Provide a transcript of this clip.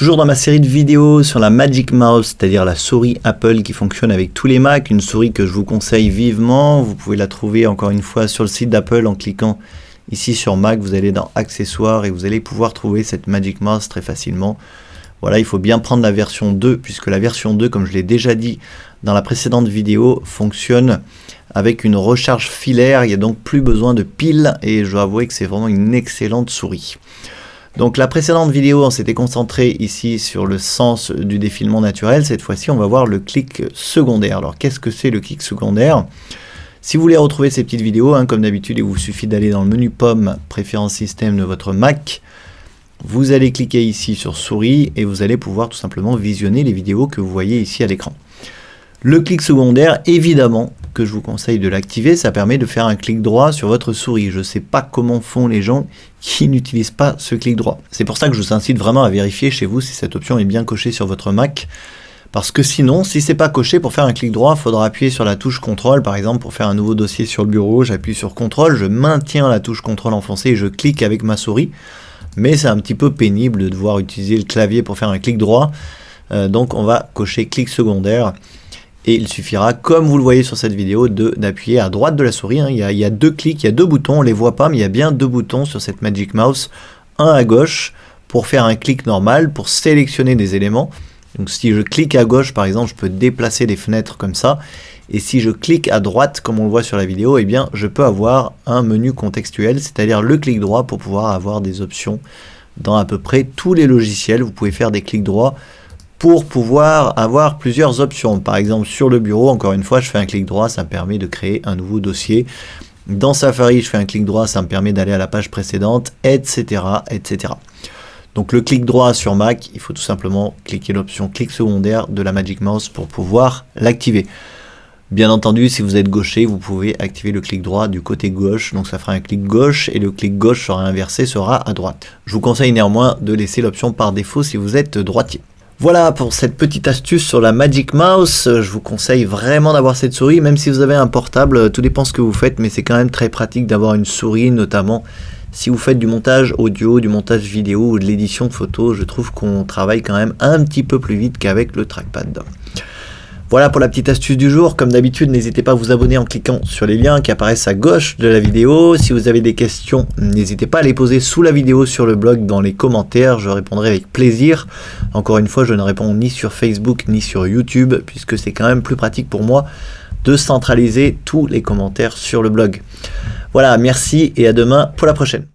Toujours dans ma série de vidéos sur la Magic Mouse, c'est-à-dire la souris Apple qui fonctionne avec tous les Mac, une souris que je vous conseille vivement. Vous pouvez la trouver encore une fois sur le site d'Apple en cliquant ici sur Mac. Vous allez dans Accessoires et vous allez pouvoir trouver cette Magic Mouse très facilement. Voilà, il faut bien prendre la version 2 puisque la version 2, comme je l'ai déjà dit dans la précédente vidéo, fonctionne avec une recharge filaire. Il n'y a donc plus besoin de piles et je dois avouer que c'est vraiment une excellente souris. Donc la précédente vidéo, on s'était concentré ici sur le sens du défilement naturel. Cette fois-ci, on va voir le clic secondaire. Alors qu'est-ce que c'est le clic secondaire? Si vous voulez retrouver ces petites vidéos, comme d'habitude, il vous suffit d'aller dans le menu Pomme, préférence système de votre Mac. Vous allez cliquer ici sur souris et vous allez pouvoir tout simplement visionner les vidéos que vous voyez ici à l'écran. Le clic secondaire, évidemment, que je vous conseille de l'activer, ça permet de faire un clic droit sur votre souris. Je ne sais pas comment font les gens qui n'utilisent pas ce clic droit. C'est pour ça que je vous incite vraiment à vérifier chez vous si cette option est bien cochée sur votre Mac. Parce que sinon, si c'est pas coché, pour faire un clic droit, il faudra appuyer sur la touche CTRL. Par exemple, pour faire un nouveau dossier sur le bureau, j'appuie sur CTRL, je maintiens la touche CTRL enfoncée et je clique avec ma souris. Mais c'est un petit peu pénible de devoir utiliser le clavier pour faire un clic droit. Donc on va cocher clic secondaire. Et il suffira, comme vous le voyez sur cette vidéo, d'appuyer à droite de la souris. Il y a deux clics, il y a deux boutons, on ne les voit pas, mais il y a bien deux boutons sur cette Magic Mouse. Un à gauche pour faire un clic normal, pour sélectionner des éléments. Donc si je clique à gauche, par exemple, je peux déplacer des fenêtres comme ça. Et si je clique à droite, comme on le voit sur la vidéo, eh bien, je peux avoir un menu contextuel, c'est-à-dire le clic droit pour pouvoir avoir des options dans à peu près tous les logiciels. Vous pouvez faire des clics droits pour pouvoir avoir plusieurs options. Par exemple, sur le bureau, encore une fois, je fais un clic droit, ça me permet de créer un nouveau dossier. Dans Safari, je fais un clic droit, ça me permet d'aller à la page précédente, etc., etc. Donc le clic droit sur Mac, il faut tout simplement cliquer l'option clic secondaire de la Magic Mouse pour pouvoir l'activer. Bien entendu, si vous êtes gaucher, vous pouvez activer le clic droit du côté gauche, donc ça fera un clic gauche et le clic gauche sera inversé, sera à droite. Je vous conseille néanmoins de laisser l'option par défaut si vous êtes droitier. Voilà pour cette petite astuce sur la Magic Mouse. Je vous conseille vraiment d'avoir cette souris, même si vous avez un portable, tout dépend ce que vous faites, mais c'est quand même très pratique d'avoir une souris, notamment si vous faites du montage audio, du montage vidéo ou de l'édition de photos. Je trouve qu'on travaille quand même un petit peu plus vite qu'avec le trackpad. Voilà pour la petite astuce du jour. Comme d'habitude, n'hésitez pas à vous abonner en cliquant sur les liens qui apparaissent à gauche de la vidéo. Si vous avez des questions, n'hésitez pas à les poser sous la vidéo sur le blog dans les commentaires. Je répondrai avec plaisir. Encore une fois, je ne réponds ni sur Facebook ni sur YouTube puisque c'est quand même plus pratique pour moi de centraliser tous les commentaires sur le blog. Voilà, merci et à demain pour la prochaine.